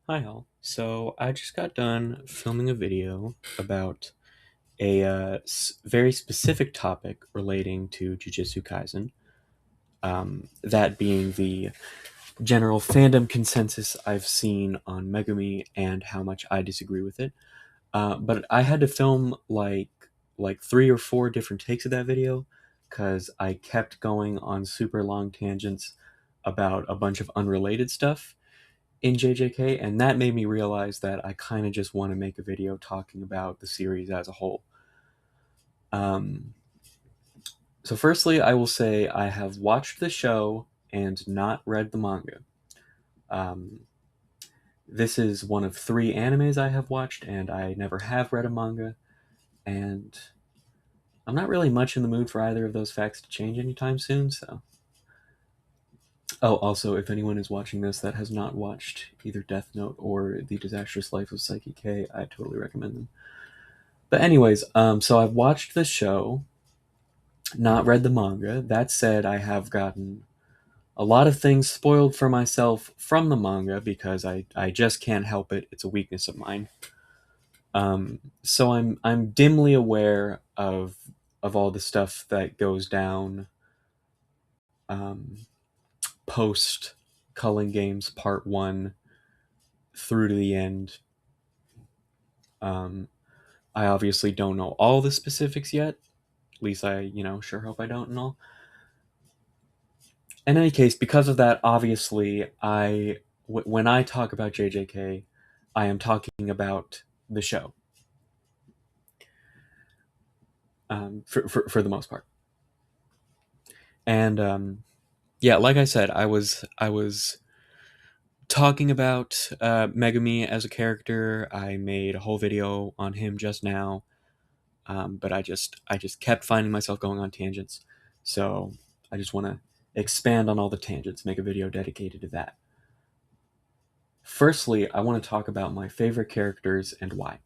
Hi all. So I just got done filming a video about a very specific topic relating to Jujutsu Kaisen. That being the general fandom consensus I've seen on Megumi and how much I disagree with it. But I had to film like three or four different takes of that video because I kept going on super long tangents about a bunch of unrelated stuff in JJK, and that made me realize that I kind of just want to make a video talking about the series as a whole. Um, so, firstly, I will say I have watched the show and not read the manga. Um, this is one of three animes I have watched, and I never have read a manga, and I'm not really much in the mood for either of those facts to change anytime soon, so. Oh, also, if anyone is watching this that has not watched either Death Note or The Disastrous Life of Psyche K, I totally recommend them. But anyways, so I've watched the show, not read the manga. That said, I have gotten a lot of things spoiled for myself from the manga because I just can't help it. It's a weakness of mine. So I'm dimly aware of all the stuff that goes down um, post Culling Games Part One through to the end. Um, I obviously don't know all the specifics yet. At least I, sure hope I don't and all. In any case, because of that, obviously, when I talk about JJK, I am talking about the show for the most part. And yeah, like I said, I was talking about Megumi as a character. I made a whole video on him just now, but I just kept finding myself going on tangents. So I just want to expand on all the tangents, make a video dedicated to that. Firstly, I want to talk about my favorite characters and why.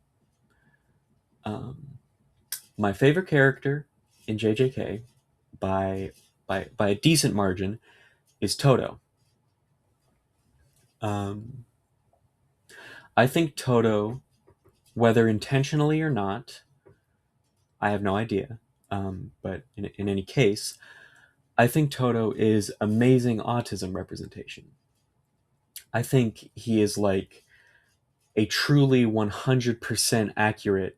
Um, my favorite character in JJK by by a decent margin is Toto. Um, I think Toto, whether intentionally or not, I have no idea. But in any case, I think Toto is amazing autism representation. I think he is like a truly 100% accurate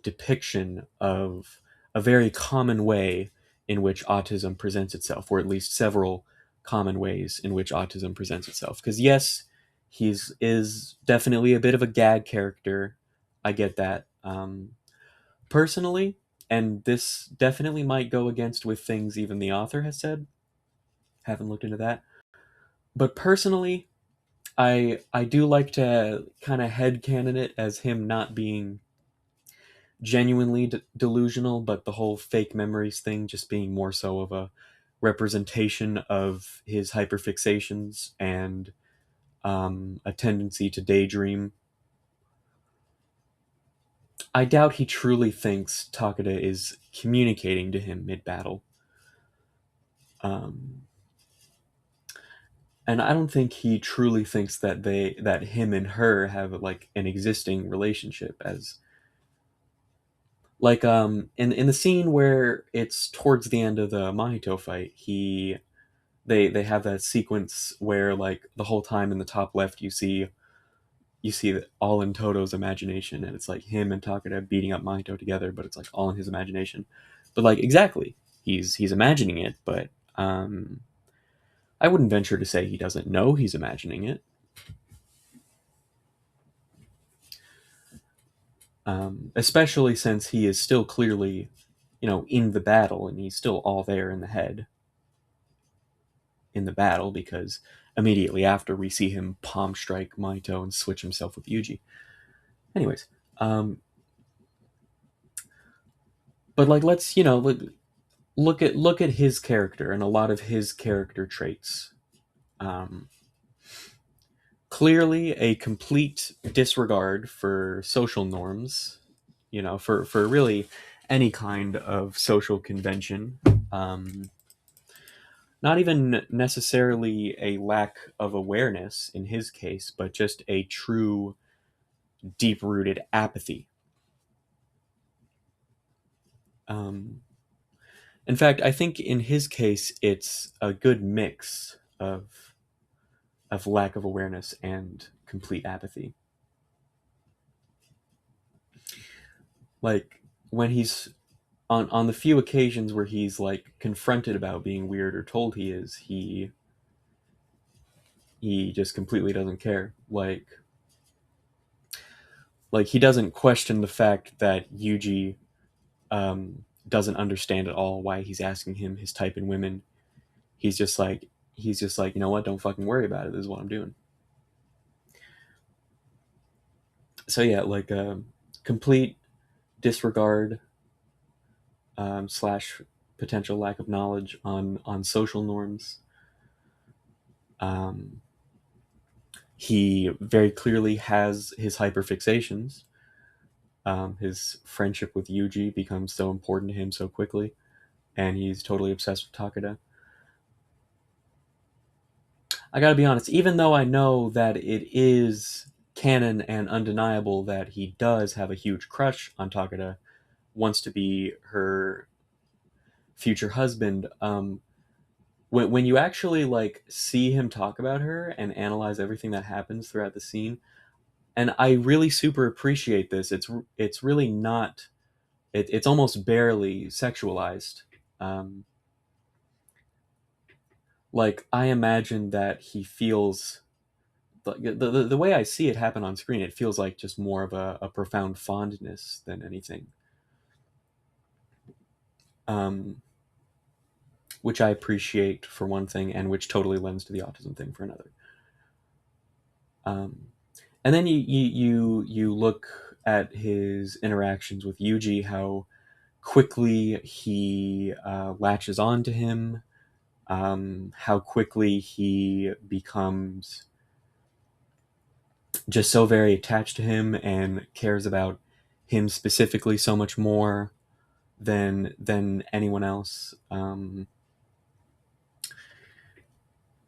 depiction of a very common way in which autism presents itself, or at least several common ways in which autism presents itself. Because yes, he's is definitely a bit of a gag character. I get that. Personally, and this definitely might go against with things even the author has said. Haven't looked into that, but personally, I do like to kind of headcanon it as him not being genuinely delusional, but the whole fake memories thing just being more so of a representation of his hyperfixations and a tendency to daydream. I doubt he truly thinks Takeda is communicating to him mid battle. Um, and I don't think he truly thinks that him and her have like an existing relationship as like in the scene where it's towards the end of the Mahito fight, they have that sequence where like the whole time in the top left you see that all in Toto's imagination, and it's like him and Takeda beating up Mahito together, but it's like all in his imagination. But like exactly, he's imagining it, but I wouldn't venture to say he doesn't know he's imagining it. Especially since he is still clearly, in the battle, and he's still all there in the head in the battle because immediately after we see him palm strike Mahito and switch himself with Yuji. Anyways, um, but like let's look at his character and a lot of his character traits. Um, Clearly, a complete disregard for social norms. For really any kind of social convention. Um, not even necessarily a lack of awareness in his case, but just a true deep rooted apathy. Um, in fact, I think in his case, it's a good mix of lack of awareness and complete apathy. Like when he's on the few occasions where he's like confronted about being weird or told he is, he just completely doesn't care. Like he doesn't question the fact that Yuji doesn't understand at all why he's asking him his type in women. He's just like, you know what? Don't fucking worry about it. This is what I'm doing. So yeah, like complete disregard slash potential lack of knowledge on social norms. Um, he very clearly has his hyperfixations. His friendship with Yuji becomes so important to him so quickly, and he's totally obsessed with Takeda. I gotta be honest, even though I know that it is canon and undeniable that he does have a huge crush on Takeda, wants to be her future husband, when you actually like see him talk about her and analyze everything that happens throughout the scene, and I really super appreciate this. It's really not. It's almost barely sexualized. Um, like I imagine that he feels the way I see it happen on screen. It feels like just more of a profound fondness than anything, um, which I appreciate for one thing, and which totally lends to the autism thing for another. Um, and then you look at his interactions with Yuji, how quickly he latches on to him, how quickly he becomes just so very attached to him and cares about him specifically so much more than anyone else.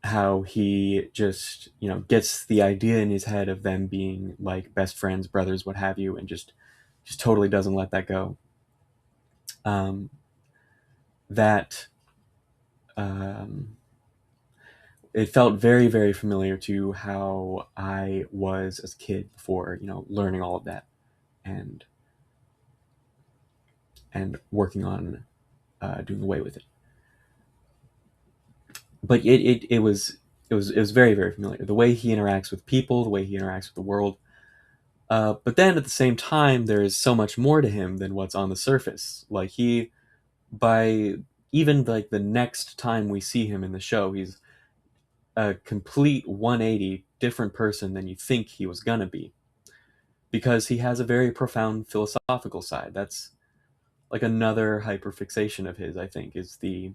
How he just gets the idea in his head of them being like best friends, brothers, what have you, and just totally doesn't let that go. Um, that um, It felt very very familiar to how I was as a kid before learning all of that and working on doing away with it. But it was very very familiar. The way he interacts with people, the way he interacts with the world. But then at the same time, there is so much more to him than what's on the surface. Like by even like the next time we see him in the show, he's a complete 180 different person than you think he was gonna be, because he has a very profound philosophical side. That's like another hyperfixation of his, I think, is the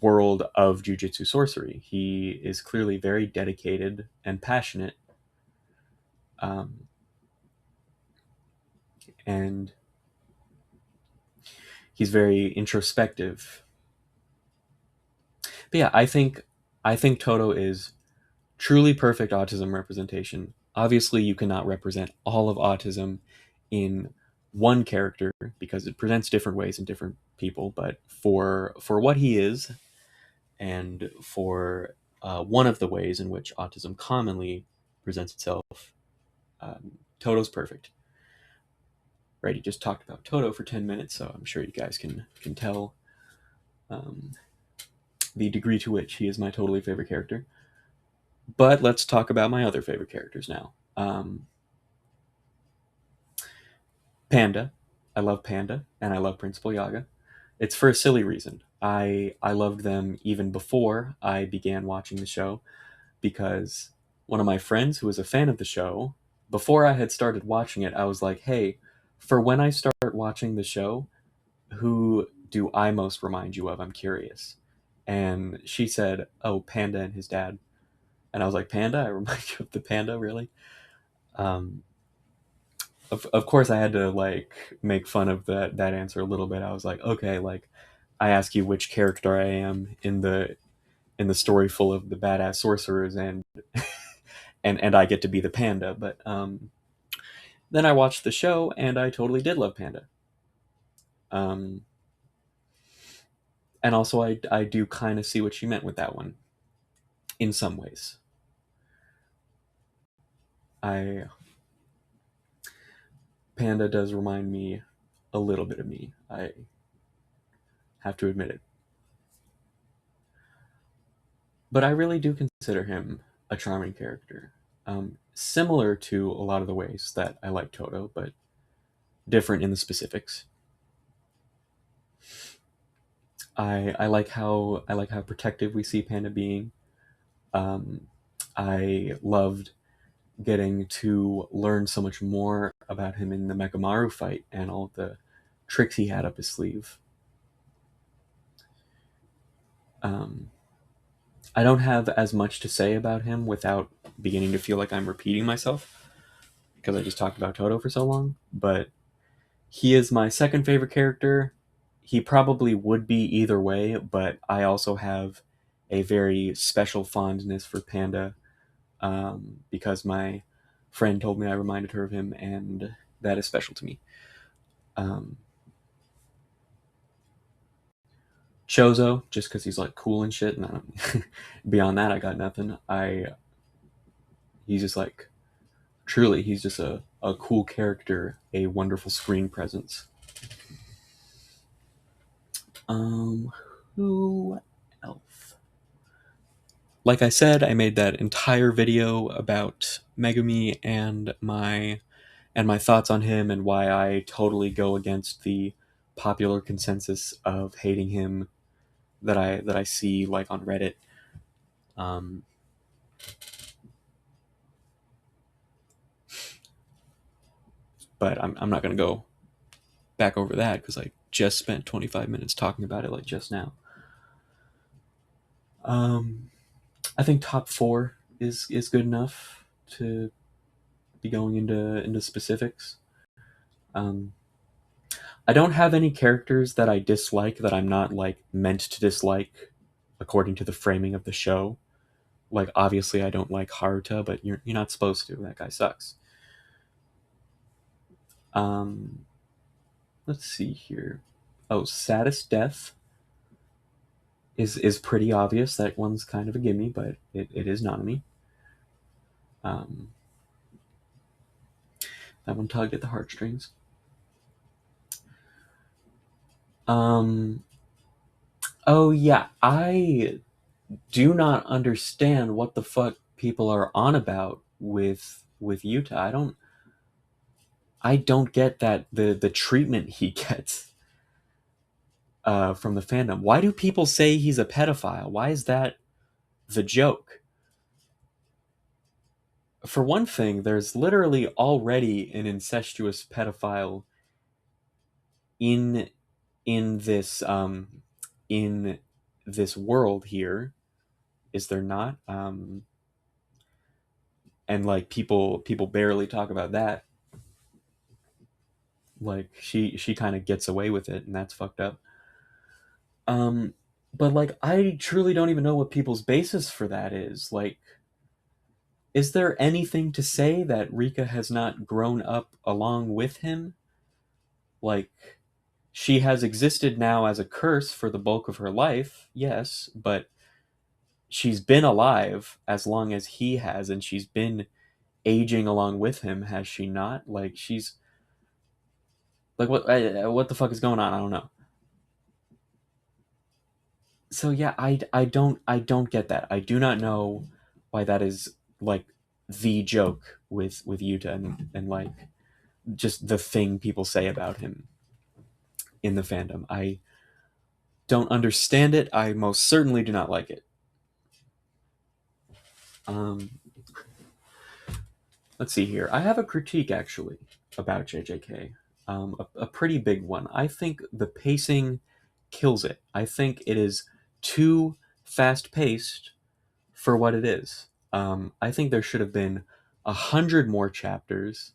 world of jujitsu sorcery. He is clearly very dedicated and passionate, um, and he's very introspective. But yeah, I think Toto is truly perfect autism representation. Obviously, you cannot represent all of autism in one character because it presents different ways in different people. But for what he is, and for one of the ways in which autism commonly presents itself, Toto's perfect. Right, he just talked about Toto for 10 minutes, so I'm sure you guys can tell um, the degree to which he is my totally favorite character. But let's talk about my other favorite characters now. Panda. I love Panda, and I love Principal Yaga. It's for a silly reason. I loved them even before I began watching the show, because one of my friends who was a fan of the show, before I had started watching it, I was like, hey, for when I start watching the show, who do I most remind you of? I'm curious. And she said, oh, Panda and his dad. And I was like, Panda? I remind you of the panda, really? Um, of course, I had to like make fun of that answer a little bit. I was like, okay, like I ask you which character I am in the story full of the badass sorcerers, and and I get to be the panda. But then I watched the show, and I totally did love Panda. Um, and also, I do kind of see what she meant with that one in some ways. I Panda does remind me a little bit of me. I have to admit it. But I really do consider him a charming character. Similar to a lot of the ways that I like Toto, but different in the specifics. I like how protective we see Panda being. Um, I loved getting to learn so much more about him in the Mekamaru fight and all the tricks he had up his sleeve. Um, I don't have as much to say about him without beginning to feel like I'm repeating myself because I just talked about Toto for so long. But he is my second favorite character. He probably would be either way, but I also have a very special fondness for Panda because my friend told me I reminded her of him, and that is special to me. Um, Chozo, just because he's like cool and shit, and beyond that, I got nothing. He's just like truly, he's just a cool character, a wonderful screen presence. Um, who else? Like I said, I made that entire video about Megumi and my thoughts on him and why I totally go against the popular consensus of hating him that I see like on Reddit. Um, but I'm not gonna go back over that because I just spent 25 minutes talking about it like just now. Um, I think top four is good enough to be going into specifics. Um, I don't have any characters that I dislike that I'm not like meant to dislike according to the framing of the show. Like obviously I don't like Haruta, but you're not supposed to. That guy sucks. Um, let's see here. Oh, saddest death is pretty obvious. That one's kind of a gimme, but it is Nanami. Um, that one tugged at the heartstrings. Um, oh yeah, I do not understand what the fuck people are on about with Utah. I don't get that the treatment he gets from the fandom. Why do people say he's a pedophile? Why is that the joke? For one thing, there's literally already an incestuous pedophile in in this um, in this world here. Is there not? And like people barely talk about that. Like she kind of gets away with it, and that's fucked up. Um, but like I truly don't even know what people's basis for that is. Like, is there anything to say that Rika has not grown up along with him? Like, she has existed now as a curse for the bulk of her life, yes, but she's been alive as long as he has, and she's been aging along with him, has she not? Like, she's like, what the fuck is going on? I don't know. So yeah, I don't get that. I do not know why that is like the joke with Yuta and like just the thing people say about him in the fandom. I don't understand it. I most certainly do not like it. Um, let's see here. I have a critique actually about JJK. A pretty big one. I think the pacing kills it. I think it is too fast paced for what it is. I think there should have been 100 more chapters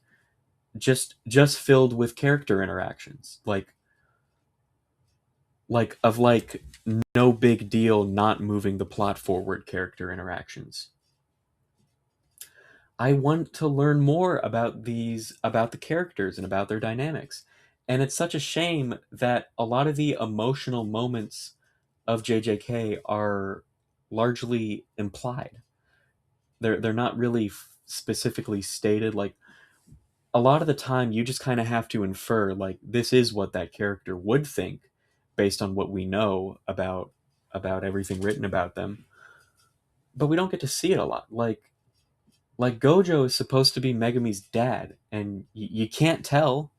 just filled with character interactions. Like like no big deal not moving the plot forward character interactions. I want to learn more about the characters and about their dynamics. And it's such a shame that a lot of the emotional moments of JJK are largely implied. They're not really specifically stated. Like a lot of the time you just kind of have to infer like this is what that character would think based on what we know about everything written about them. But we don't get to see it a lot. Like Gojo is supposed to be Megami's dad, and you can't tell,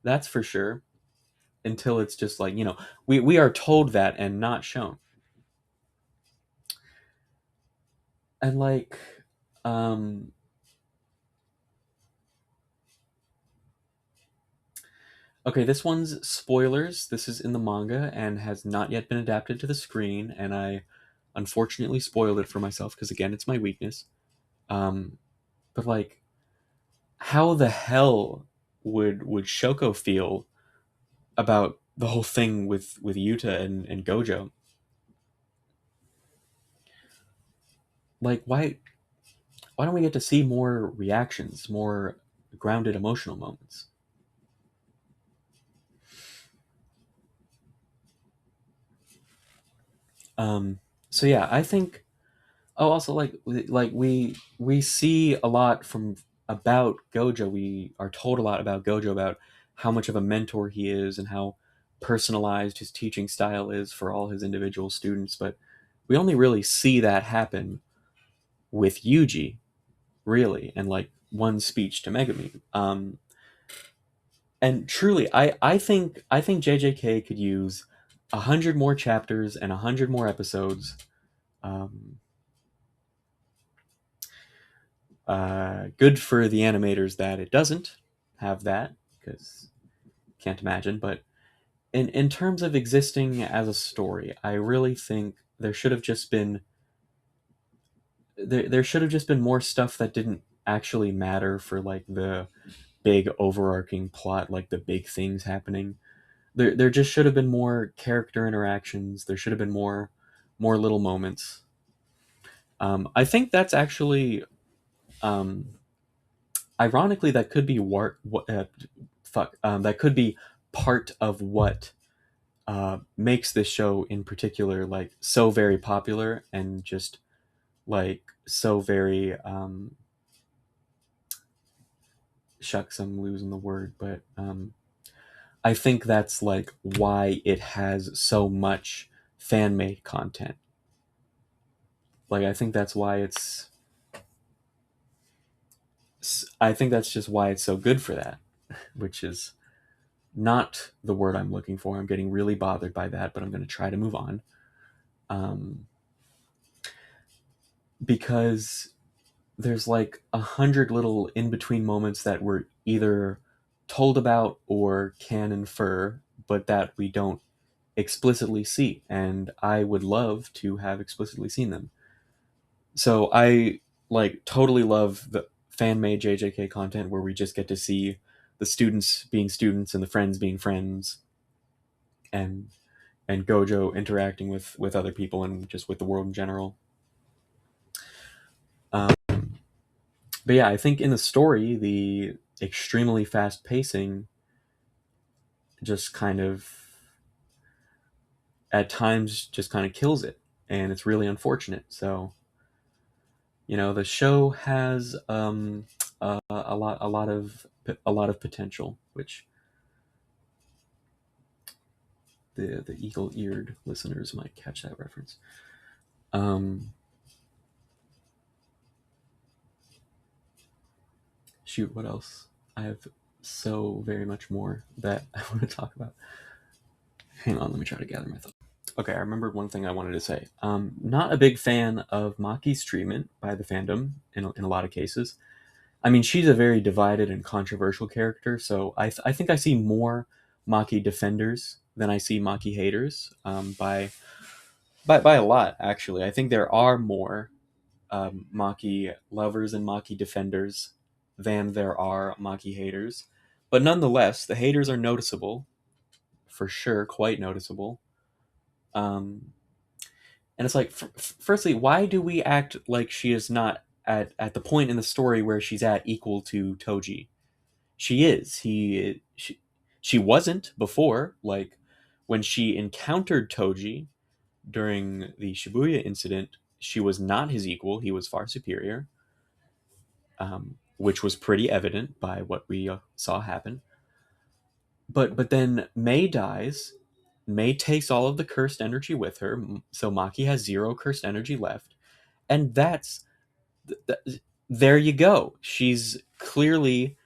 that's for sure, until it's just like, we are told that and not shown. And like, um, okay, this one's spoilers. This is in the manga and has not yet been adapted to the screen, and I unfortunately spoiled it for myself because, again, it's my weakness. Um, but like, how the hell would Shoko feel about the whole thing with Yuta and Gojo? Like, why don't we get to see more reactions, more grounded emotional moments? Um, so yeah, I think. Oh, also like we see a lot from about Gojo. We are told a lot about Gojo, about how much of a mentor he is and how personalized his teaching style is for all his individual students. But we only really see that happen with Yuji, really, and like one speech to Megami. And truly, I think JJK could use 100 more chapters and 100 more episodes. Um, Good for the animators that it doesn't have that, because can't imagine. But in terms of existing as a story, I really think there should have just been more stuff that didn't actually matter for like the big overarching plot, like the big things happening. There just should have been more character interactions. There should have been more little moments. I think that's actually, um, ironically, that could be that could be part of what makes this show in particular like so very popular and just like so very, shucks, I'm losing the word, but I think that's like why it has so much fan made content. Like I think that's just why it's so good for that, which is not the word I'm looking for. I'm getting really bothered by that, but I'm going to try to move on. Um, because there's like 100 little in between moments that we're either told about or can infer, but that we don't explicitly see. And I would love to have explicitly seen them. So I like totally love the fan made JJK content where we just get to see the students being students and the friends being friends, and Gojo interacting with other people and just with the world in general. Um, but yeah, I think in the story, the extremely fast pacing just kind of at times just kind of kills it, and it's really unfortunate. So the show has, a lot of potential, which the eagle eared listeners might catch that reference. Um, Shoot, what else? I have so very much more that I want to talk about. Hang on, let me try to gather my thoughts. Okay, I remembered one thing I wanted to say. Not a big fan of Maki's treatment by the fandom in a lot of cases. I mean, she's a very divided and controversial character, so I think I see more Maki defenders than I see Maki haters, by a lot, actually. I think there are more Maki lovers and Maki defenders than there are Maki haters. But nonetheless, the haters are noticeable, for sure, quite noticeable. Um, and it's like, firstly, why do we act like she is not at the point in the story where she's at equal to Toji? She is. She wasn't before. Like when she encountered Toji during the Shibuya incident, she was not his equal. He was far superior, which was pretty evident by what we saw happen. But then May dies. May takes all of the cursed energy with her, so Maki has zero cursed energy left, and that's there you go. She's clearly,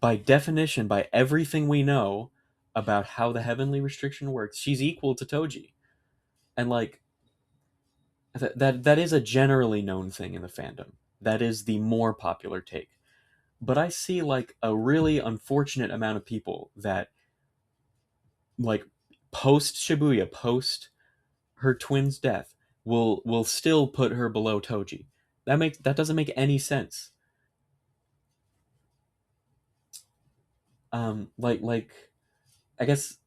by definition, by everything we know about how the heavenly restriction works, she's equal to Toji, and like that is a generally known thing in the fandom. That is the more popular take. But I see like a really unfortunate amount of people that like post Shibuya, post her twin's death, will still put her below Toji. That doesn't make any sense. Like I guess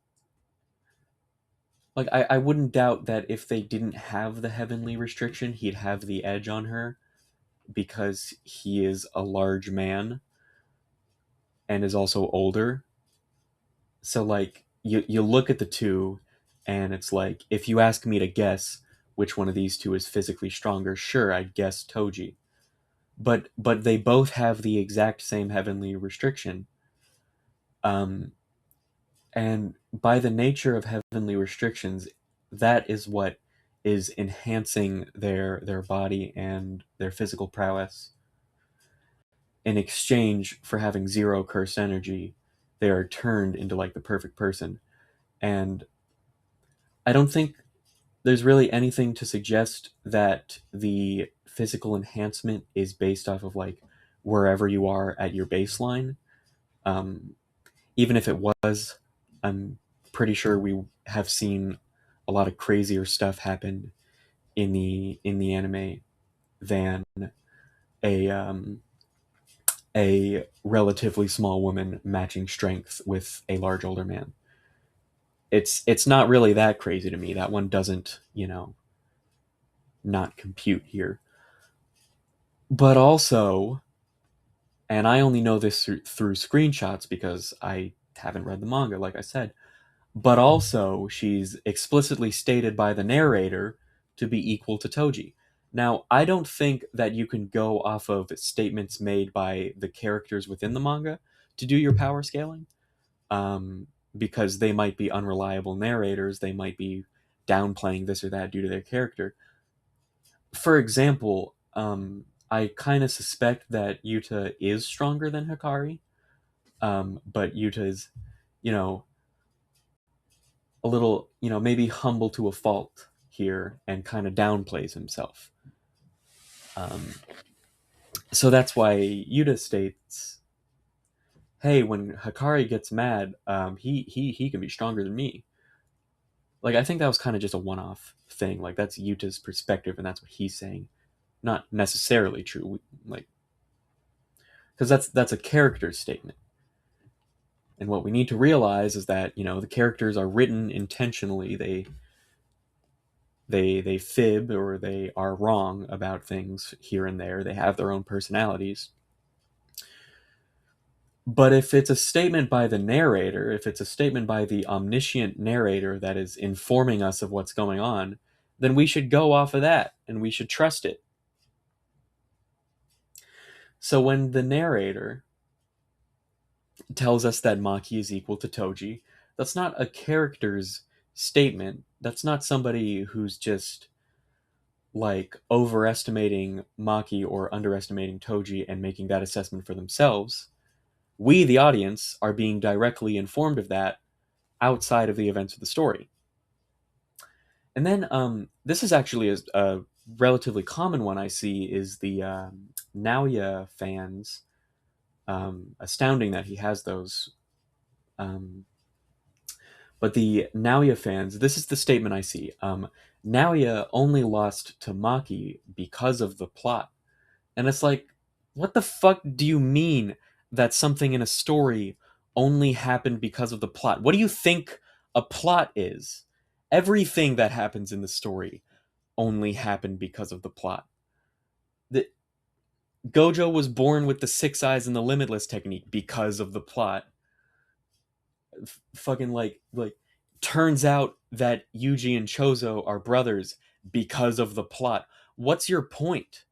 like I wouldn't doubt that if they didn't have the heavenly restriction, he'd have the edge on her because he is a large man and is also older. So like you look at the two and it's like if you ask me to guess which one of these two is physically stronger, sure, I'd guess Toji. But they both have the exact same heavenly restriction. Um and by the nature of heavenly restrictions, that is what is enhancing their body and their physical prowess. In exchange for having zero cursed energy, they are turned into like the perfect person. And I don't think there's really anything to suggest that the physical enhancement is based off of like wherever you are at your baseline. Um, Even if it was, I'm pretty sure we have seen a lot of crazier stuff happen in the anime than a a relatively small woman matching strength with a large older man. It's not really that crazy to me. That one doesn't, not compute here. But also, and I only know this through screenshots because I haven't read the manga, like I said, but also she's explicitly stated by the narrator to be equal to Toji. Now, I don't think that you can go off of statements made by the characters within the manga to do your power scaling, because they might be unreliable narrators, they might be downplaying this or that due to their character. For example, I kind of suspect that Yuta is stronger than Hikari, but Yuta's, you know, a little, maybe humble to a fault here and kind of downplays himself. Um, so that's why Yuta states, "Hey, when Hikari gets mad, he can be stronger than me." Like I think that was kind of just a one-off thing. Like that's Yuta's perspective, and that's what he's saying. Not necessarily true, like because that's a character statement. And what we need to realize is that the characters are written intentionally. They fib or they are wrong about things here and there. They have their own personalities. But if it's a statement by the narrator, if it's a statement by the omniscient narrator that is informing us of what's going on, then we should go off of that and we should trust it. So when the narrator tells us that Maki is equal to Toji, that's not a character's statement. That's not somebody who's just like overestimating Maki or underestimating Toji and making that assessment for themselves. We, the audience, are being directly informed of that outside of the events of the story. And then this is actually a relatively common one I see is the Naoya fans. Astounding that he has those. Um, but the Naoya fans, this is the statement I see. Naoya only lost to Maki because of the plot. And it's like, what the fuck do you mean that something in a story only happened because of the plot? What do you think a plot is? Everything that happens in the story only happened because of the plot. The Gojo was born with the six eyes and the limitless technique because of the plot. Fucking like turns out that Yuji and Chozo are brothers because of the plot. What's your point?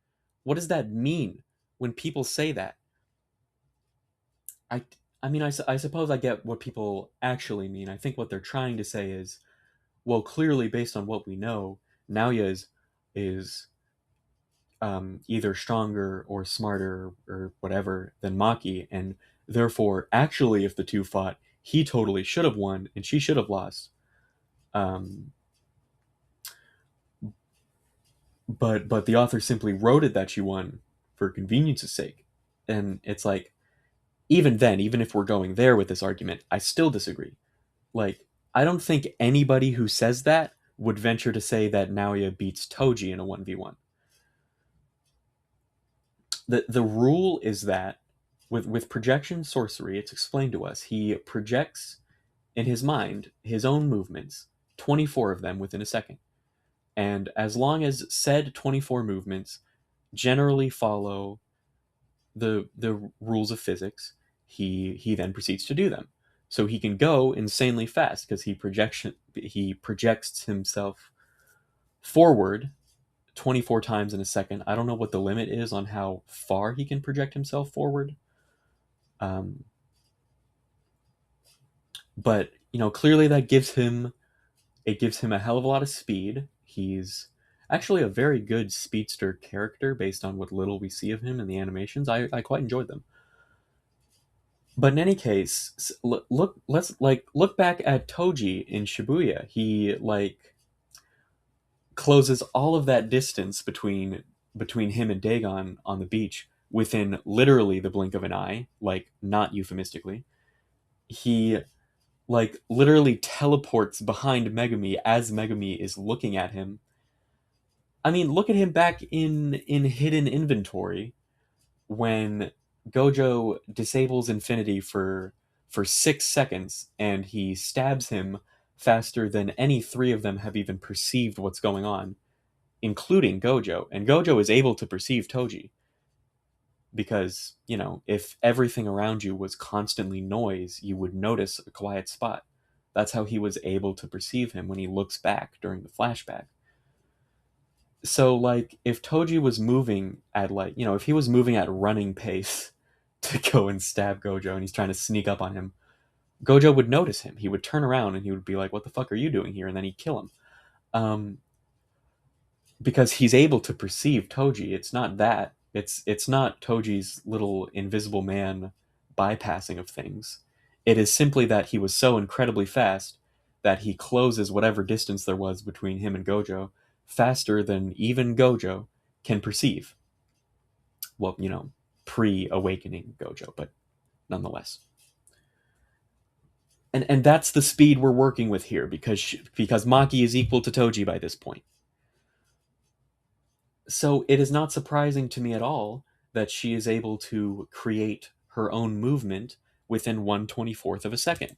What does that mean when people say that? I I mean, I suppose I get what people actually mean. I think what they're trying to say is, well, clearly based on what we know, Naoya is either stronger or smarter or whatever than Maki, and therefore, actually, if the two fought, he totally should have won and she should have lost. Um, but the author simply wrote it that she won for convenience's sake, and it's like, even then, even if we're going there with this argument, I still disagree. Like, I don't think anybody who says that would venture to say that Naoya beats Toji in a 1v1. The rule is that with projection sorcery, it's explained to us. He projects in his mind his own movements, 24 of them within a second. And as long as said 24 movements generally follow the rules of physics, he then proceeds to do them. So he can go insanely fast because he projects himself forward 24 times in a second. I don't know what the limit is on how far he can project himself forward. Um, but clearly that gives him a hell of a lot of speed. He's actually a very good speedster character based on what little we see of him in the animations. I quite enjoyed them. But in any case, let's look back at Toji in Shibuya. He closes all of that distance between him and Dagon on the beach within literally the blink of an eye, like not euphemistically. He literally teleports behind Megami as Megami is looking at him. I mean, look at him back in hidden inventory when Gojo disables Infinity for 6 seconds and he stabs him faster than any three of them have even perceived what's going on, including Gojo. And Gojo is able to perceive Toji because, if everything around you was constantly noise, you would notice a quiet spot. That's how he was able to perceive him when he looks back during the flashback. So, if Toji was moving at, if he was moving at running pace to go and stab Gojo and he's trying to sneak up on him, Gojo would notice him. He would turn around and he would be like, "What the fuck are you doing here?" And then he'd kill him. Um, because he's able to perceive Toji. It's not that. It's not Toji's little invisible man bypassing of things. It is simply that he was so incredibly fast that he closes whatever distance there was between him and Gojo faster than even Gojo can perceive. Well, pre-awakening Gojo, but nonetheless. And that's the speed we're working with here because Maki is equal to Toji by this point. So it is not surprising to me at all that she is able to create her own movement within 1/24th of a second.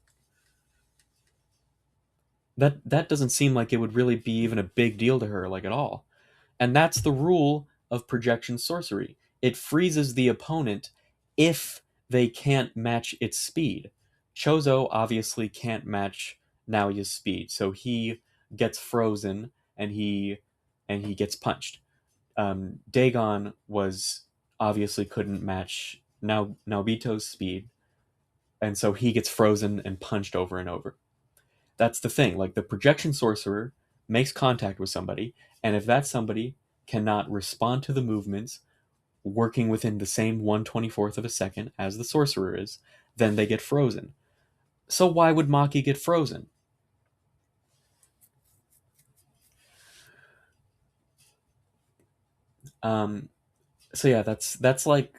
That doesn't seem like it would really be even a big deal to her, at all. And that's the rule of projection sorcery. It freezes the opponent if they can't match its speed. Chozo obviously can't match Naoya's speed, so he gets frozen and he gets punched. Dagon was obviously couldn't match Naobito's speed, and so he gets frozen and punched over and over. That's the thing. The projection sorcerer makes contact with somebody, and if that somebody cannot respond to the movements working within the same 1/24th of a second as the sorcerer is, then they get frozen. So why would Maki get frozen? Um, so yeah, that's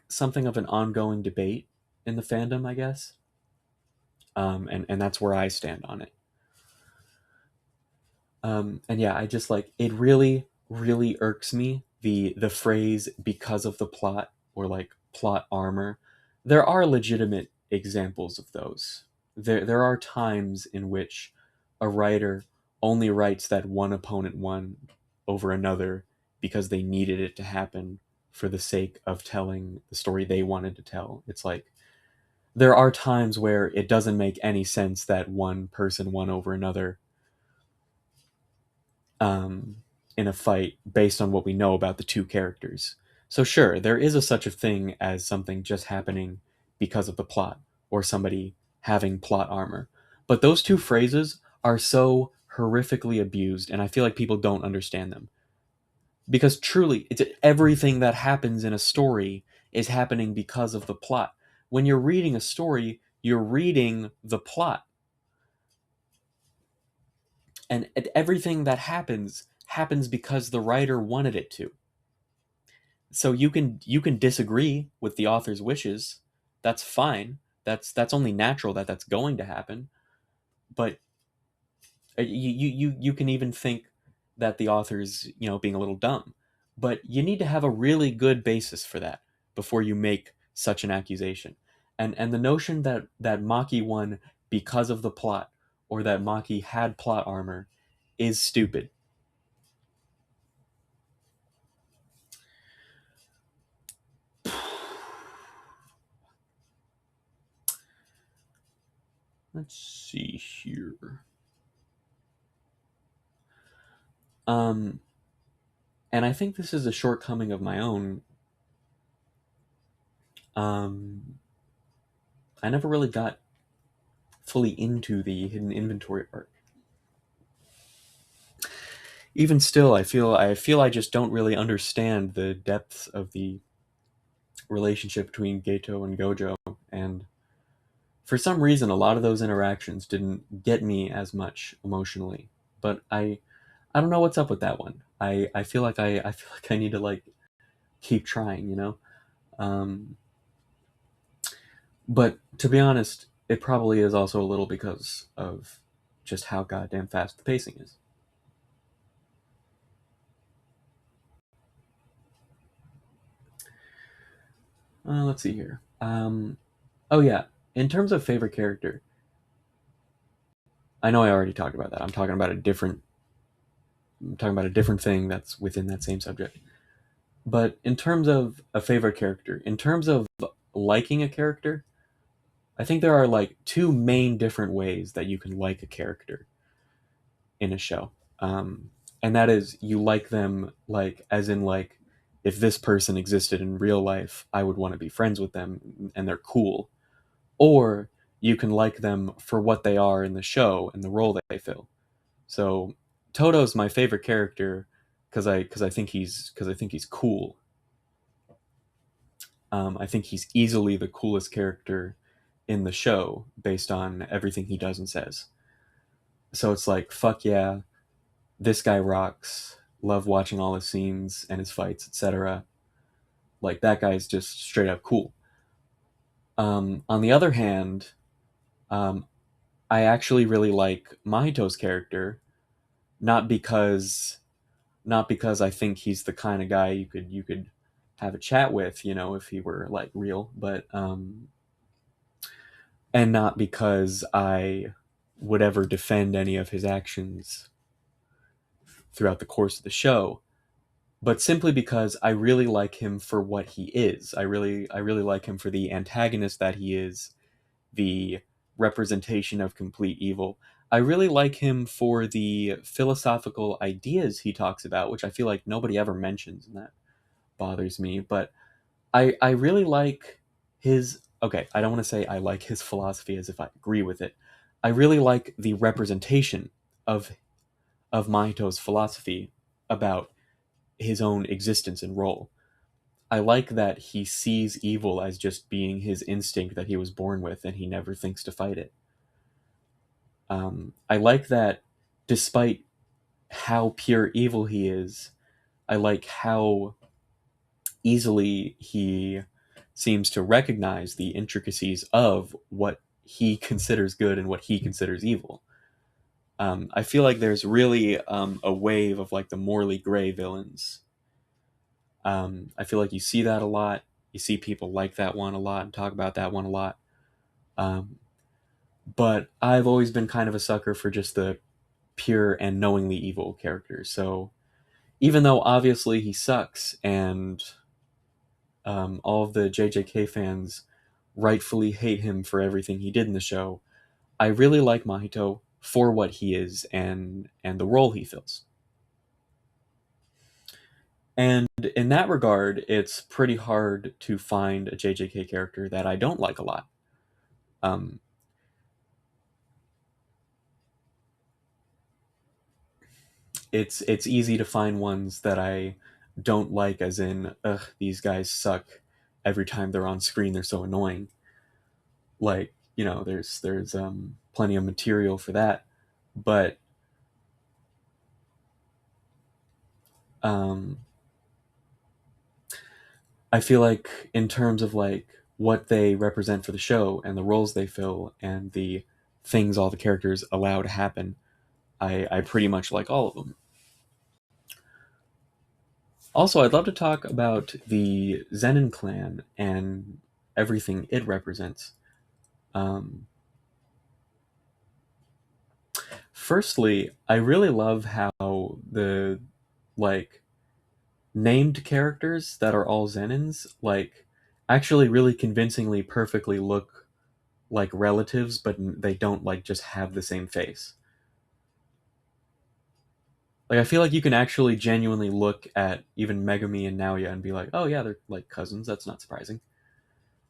something of an ongoing debate in the fandom, I guess. And that's where I stand on it. And yeah, I just it really, really irks me the phrase "because of the plot" or plot armor. There are legitimate examples of those. There are times in which a writer only writes that one opponent won over another because they needed it to happen for the sake of telling the story they wanted to tell. It's like there are times where it doesn't make any sense that one person won over another, um, in a fight based on what we know about the two characters. So sure, there is a such a thing as something just happening because of the plot or somebody having plot armor. But those two phrases are so horrifically abused, and I feel like people don't understand them. Because truly, it's everything that happens in a story is happening because of the plot. When you're reading a story, you're reading the plot, and everything that happens because the writer wanted it to. So you can disagree with the author's wishes. That's fine. That's only natural that that's going to happen. But you can even think that the author's being a little dumb. But you need to have a really good basis for that before you make such an accusation. And the notion that Maki won because of the plot, or that Maki had plot armor, is stupid. Let's see here. Um, and I think this is a shortcoming of my own. Um, I never really got fully into the hidden inventory arc. Even still, I feel I just don't really understand the depths of the relationship between Geto and Gojo, and for some reason, a lot of those interactions didn't get me as much emotionally. But I don't know what's up with that one. I feel like I feel like I need to like keep trying. Um, but to be honest, it probably is also a little because of just how goddamn fast the pacing is. Let's see here. Oh yeah, in terms of favorite character, I know I already talked about that. I'm talking about a different thing that's within that same subject. But in terms of a favorite character, in terms of liking a character, I think there are like two main different ways that you can like a character in a show. And that is, you like them like as in like, if this person existed in real life, I would want to be friends with them and they're cool. Or you can like them for what they are in the show and the role that they fill. So Toto's my favorite character because I think he's cool. I think he's easily the coolest character in the show based on everything he does and says. So it's like, fuck yeah, this guy rocks. Love watching all his scenes and his fights, etc. Like that guy's just straight up cool. On the other hand, um, I actually really like Mahito's character, not because not because I think he's the kind of guy you could have a chat with, if he were like real, but and not because I would ever defend any of his actions throughout the course of the show, but simply because I really like him for what he is. I really like him for the antagonist that he is, the representation of complete evil. I really like him for the philosophical ideas he talks about, which I feel like nobody ever mentions, and that bothers me. But I really like his. Okay, I don't want to say I like his philosophy as if I agree with it. I really like the representation of Mahito's philosophy about his own existence and role. I like that he sees evil as just being his instinct that he was born with, and he never thinks to fight it. I like that despite how pure evil he is, I like how easily he seems to recognize the intricacies of what he considers good and what he considers evil. I feel like there's really a wave of like the morally gray villains. I feel like you see that a lot. You see people like that one a lot and talk about that one a lot. Um, but I've always been kind of a sucker for just the pure and knowingly evil character. So even though obviously he sucks, and all of the JJK fans rightfully hate him for everything he did in the show, I really like Mahito for what he is and the role he fills. And in that regard, it's pretty hard to find a JJK character that I don't like a lot. Um, it's easy to find ones that I don't like, as in, ugh, these guys suck. Every time they're on screen, they're so annoying. Like, there's plenty of material for that, but um, I feel like in terms of like what they represent for the show and the roles they fill and the things all the characters allow to happen, I pretty much like all of them. Also, I'd love to talk about the Zenin clan and everything it represents. Um, Firstly, I really love how the like named characters that are all Zenins like actually really convincingly perfectly look like relatives, but they don't like just have the same face. Like I feel like you can actually genuinely look at even Megami and Naoya and be like, oh yeah, they're like cousins. That's not surprising,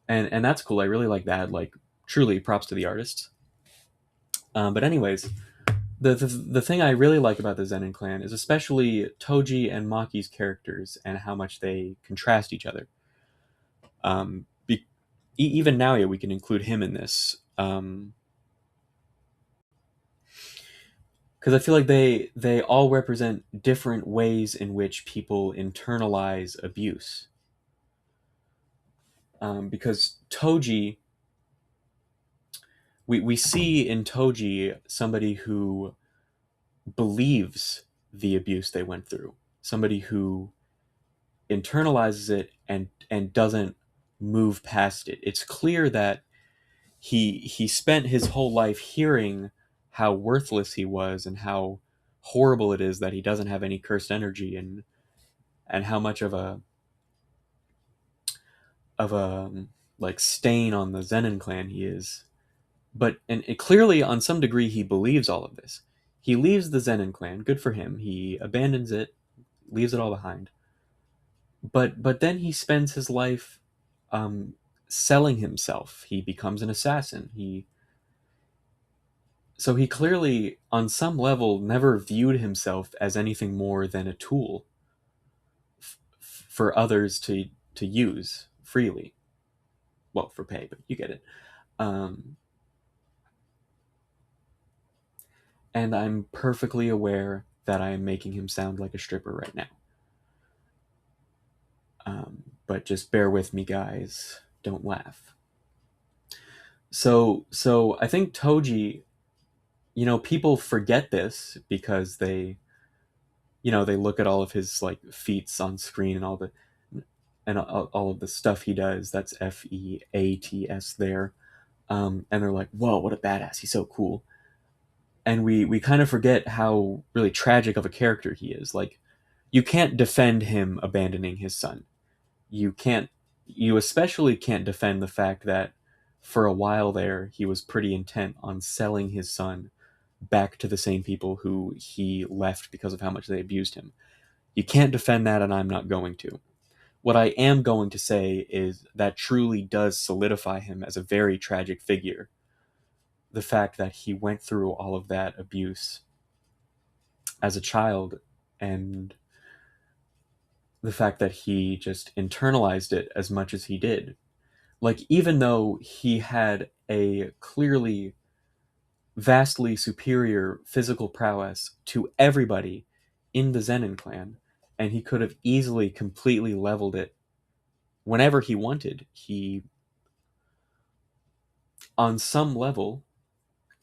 and that's cool. I really like that. Like truly, props to the artists. But anyways, the thing I really like about the Zenin clan is especially Toji and Maki's characters and how much they contrast each other. Be, Even Naoya, we can include him in this. Because I feel like they all represent different ways in which people internalize abuse. Because Toji, we see in Toji somebody who believes the abuse they went through, somebody who internalizes it and doesn't move past it. It's clear that he spent his whole life hearing how worthless he was and how horrible it is that he doesn't have any cursed energy, and how much of a like stain on the Zenin clan he is. But and it, clearly on some degree he believes all of this. He leaves the Zenin clan, good for him. He abandons it, leaves it all behind. But then he spends his life um, selling himself. He becomes an assassin. He clearly, on some level, never viewed himself as anything more than a tool for others to use freely. Well, for pay, but you get it. Um, and I'm perfectly aware that I am making him sound like a stripper right now. But just bear with me, guys. Don't laugh. So I think Toji, people forget this because they look at all of his like feats on screen and all of the stuff he does. That's FEATS there, and they're like, "Whoa, what a badass! He's so cool." And we kind of forget how really tragic of a character he is. Like, you can't defend him abandoning his son. You can't. You especially can't defend the fact that for a while there he was pretty intent on selling his son back to the same people who he left because of how much they abused him. You can't defend that, and I'm not going to. What I am going to say is that truly does solidify him as a very tragic figure. The fact that he went through all of that abuse as a child, and the fact that he just internalized it as much as he did. Like, even though he had a clearly vastly superior physical prowess to everybody in the Zenin clan, and he could have easily completely leveled it whenever he wanted, he, on some level,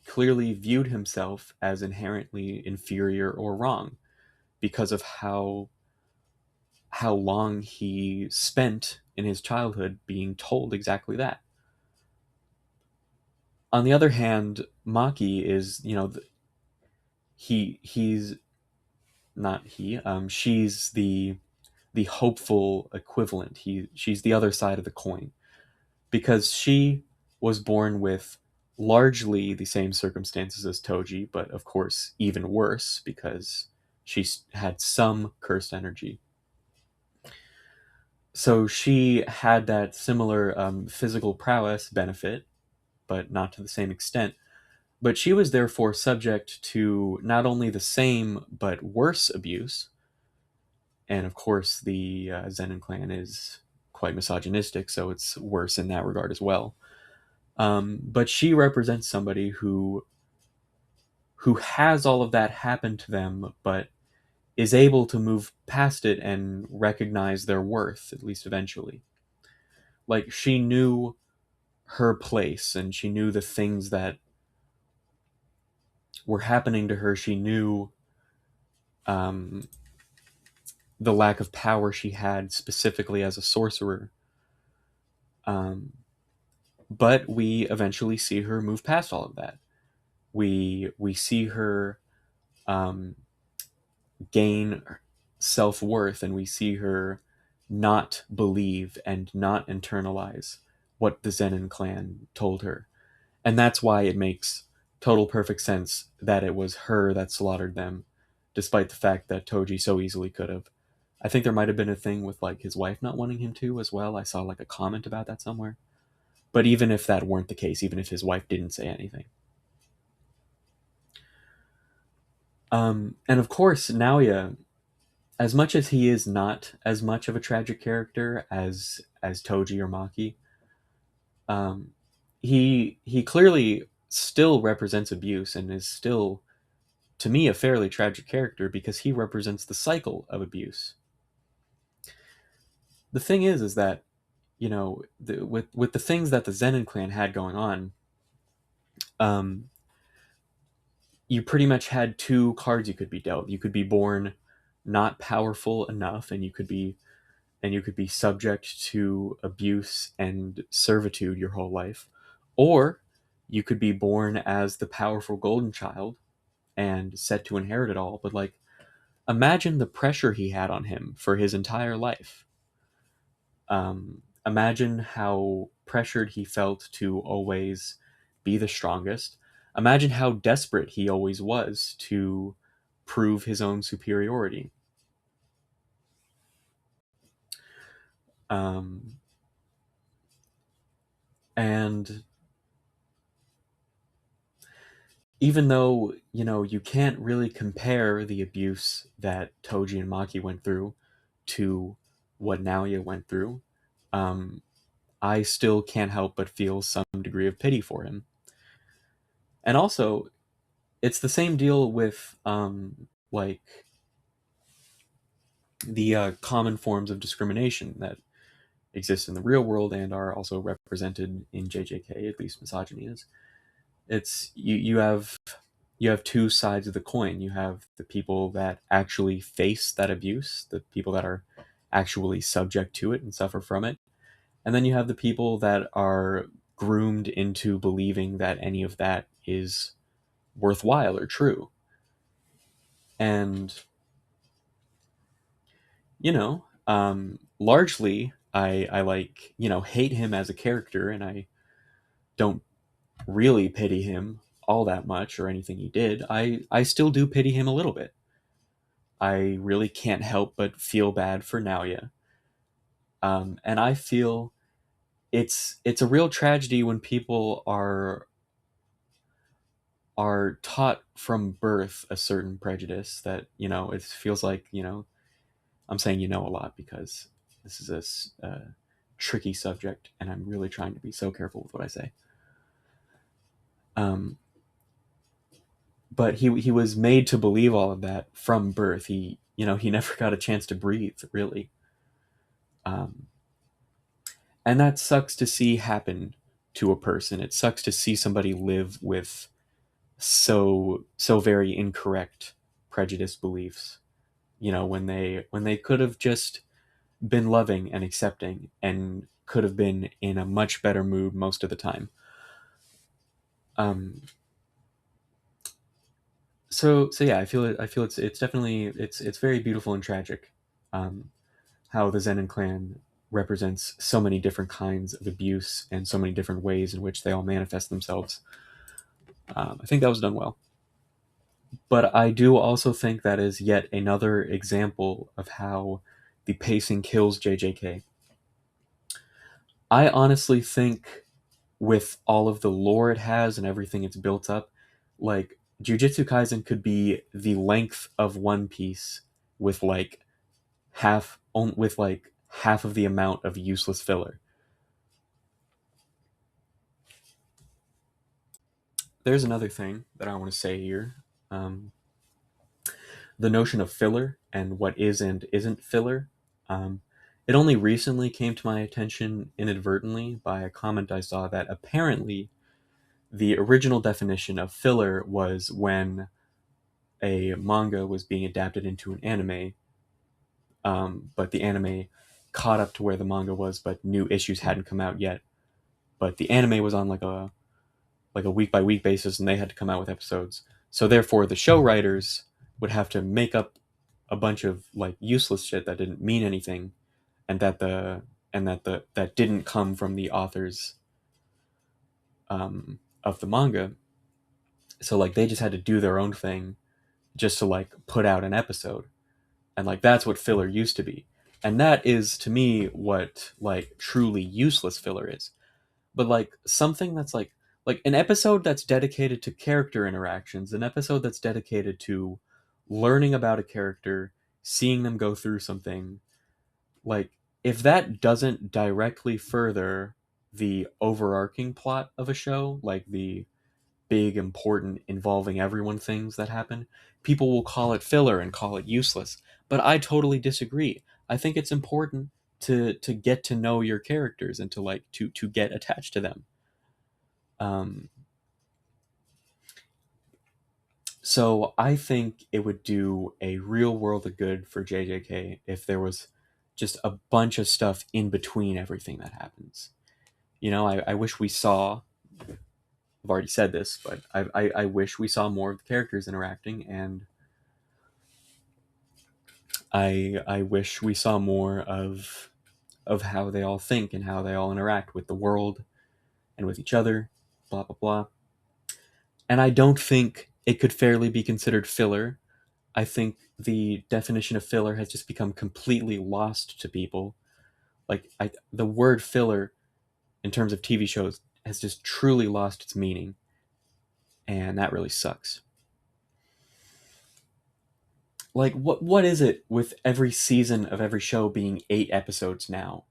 clearly viewed himself as inherently inferior or wrong because of how long he spent in his childhood being told exactly that. On the other hand, Maki is, he's not he. She's the hopeful equivalent. She's the other side of the coin because she was born with largely the same circumstances as Toji, but of course even worse because she had some cursed energy. So she had that similar physical prowess benefit, but not to the same extent. But she was therefore subject to not only the same but worse abuse. And of course, the Zenin clan is quite misogynistic, so it's worse in that regard as well. But she represents somebody who has all of that happen to them, but is able to move past it and recognize their worth, at least eventually. Like she knew her place and she knew the things that were happening to her. She knew um, the lack of power she had specifically as a sorcerer. Um, but we eventually see her move past all of that. We see her um, gain self worth, and we see her not believe and not internalize what the Zenin clan told her, and that's why it makes total perfect sense that it was her that slaughtered them, despite the fact that Toji so easily could have. I think there might have been a thing with like his wife not wanting him to as well. I saw like a comment about that somewhere. But even if that weren't the case, even if his wife didn't say anything, and of course Naoya, as much as he is not as much of a tragic character as Toji or Maki, um, he clearly still represents abuse and is still, to me, a fairly tragic character because he represents the cycle of abuse. The thing is that with the things that the Zenin clan had going on, um, you pretty much had two cards you could be dealt. You could be born not powerful enough, and you could be subject to abuse and servitude your whole life, or you could be born as the powerful golden child and set to inherit it all. But like, imagine the pressure he had on him for his entire life. Imagine how pressured he felt to always be the strongest. Imagine how desperate he always was to prove his own superiority. Um, and even though, you can't really compare the abuse that Toji and Maki went through to what Naoya went through, um, I still can't help but feel some degree of pity for him. And also, it's the same deal with like the common forms of discrimination that exist in the real world and are also represented in JJK. At least misogyny is. It's you have two sides of the coin. You have the people that actually face that abuse, the people that are actually subject to it and suffer from it, and then you have the people that are groomed into believing that any of that is worthwhile or true. And largely I like hate him as a character, and I don't really pity him all that much or anything he did. I still do pity him a little bit. I really can't help but feel bad for Naoya. And I feel it's a real tragedy when people are taught from birth a certain prejudice that it feels like I'm saying a lot because this is a tricky subject, and I'm really trying to be so careful with what I say. Um, but he was made to believe all of that from birth. He never got a chance to breathe really, um, and that sucks to see happen to a person. It sucks to see somebody live with so very incorrect prejudiced beliefs. When they could have just been loving and accepting and could have been in a much better mood most of the time. Um, So yeah, I feel it's definitely it's very beautiful and tragic, um, how the Zenin clan represents so many different kinds of abuse and so many different ways in which they all manifest themselves. I think that was done well, but I do also think that is yet another example of how the pacing kills JJK. I honestly think with all of the lore it has and everything it's built up, like Jujutsu Kaisen could be the length of One Piece with like with like half of the amount of useless filler. There's another thing that I want to say here. Um, the notion of filler and what is and isn't filler. Um, it only recently came to my attention inadvertently by a comment I saw that apparently the original definition of filler was when a manga was being adapted into an anime, but the anime caught up to where the manga was, but new issues hadn't come out yet. But the anime was on like a week by week basis, and they had to come out with episodes. So therefore, the show writers would have to make up a bunch of like useless shit that didn't mean anything, and that didn't come from the authors of the manga. So like they just had to do their own thing just to like put out an episode, and like that's what filler used to be, and that is to me what like truly useless filler is. But like something that's like an episode that's dedicated to character interactions, an episode that's dedicated to learning about a character, seeing them go through something, like if that doesn't directly further the overarching plot of a show, like the big important involving everyone things that happen, people will call it filler and call it useless. But I totally disagree. I think it's important to get to know your characters and to like to get attached to them. Um, so I think it would do a real world of good for JJK if there was just a bunch of stuff in between everything that happens. You know, I wish we saw. I've already said this, but I wish we saw more of the characters interacting, and I wish we saw more of how they all think and how they all interact with the world and with each other. Blah blah blah. And I don't think it could fairly be considered filler. I think the definition of filler has just become completely lost to people. Like the word filler in terms of TV shows has just truly lost its meaning, and that really sucks. Like what is it with every season of every show being 8 episodes now?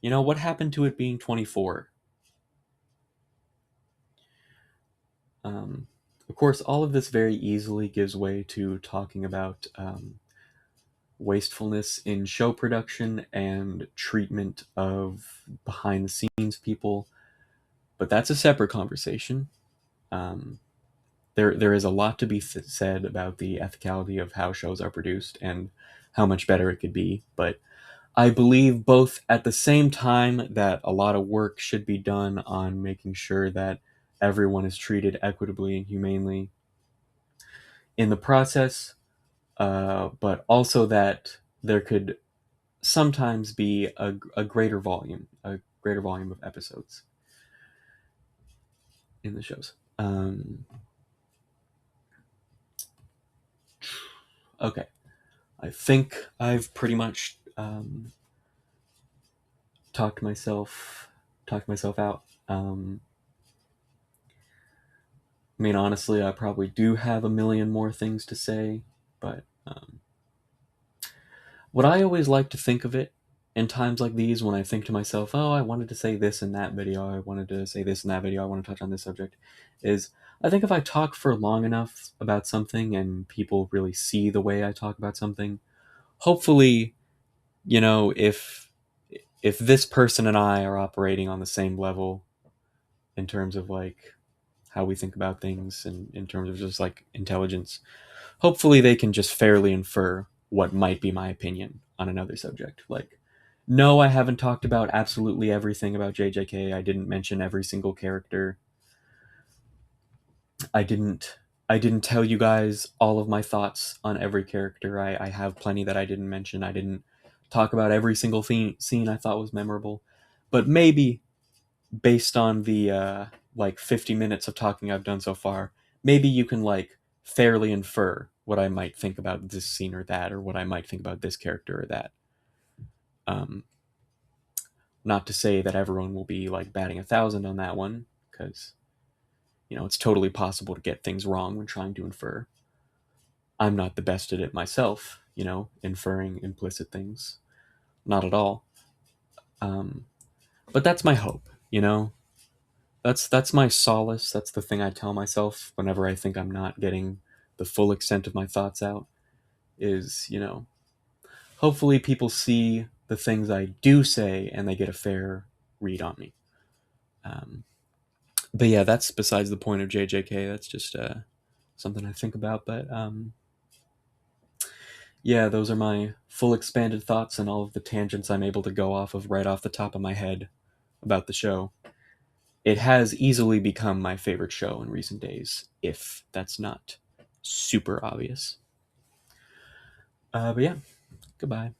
You know, what happened to it being 24? Um, of course, all of this very easily gives way to talking about wastefulness in show production and treatment of behind the scenes people, but that's a separate conversation. Um, there is a lot to be said about the ethicality of how shows are produced and how much better it could be, but I believe both at the same time that a lot of work should be done on making sure that everyone is treated equitably and humanely in the process, but also that there could sometimes be a greater volume of episodes in the shows. Okay, I think I've pretty much talked myself talked myself out. I mean, honestly, I probably do have a million more things to say, but what I always like to think of it in times like these when I think to myself, oh, I wanted to say this in that video, I wanted to say this in that video, I want to touch on this subject, is I think if I talk for long enough about something and people really see the way I talk about something, hopefully, you know, if this person and I are operating on the same level in terms of like how we think about things and in terms of just like intelligence, hopefully they can just fairly infer what might be my opinion on another subject. Like, no, I haven't talked about absolutely everything about JJK. I didn't mention every single character. I didn't I didn't tell you guys all of my thoughts on every character. I have plenty that I didn't mention. I didn't talk about every single scene I thought was memorable. But maybe based on the like 50 minutes of talking I've done so far, maybe you can like fairly infer what I might think about this scene or that, or what I might think about this character or that. Um, Not to say that everyone will be like batting 1,000 on that one, because it's totally possible to get things wrong when trying to infer. I'm not the best at it myself, inferring implicit things. Not at all. Um, but that's my hope, That's my solace. That's the thing I tell myself whenever I think I'm not getting the full extent of my thoughts out. Is hopefully people see the things I do say and they get a fair read on me. Um, but yeah, that's besides the point of JJK. That's just something I think about. But yeah, those are my full expanded thoughts and all of the tangents I'm able to go off of right off the top of my head about the show. It has easily become my favorite show in recent days, if that's not super obvious. But yeah, goodbye.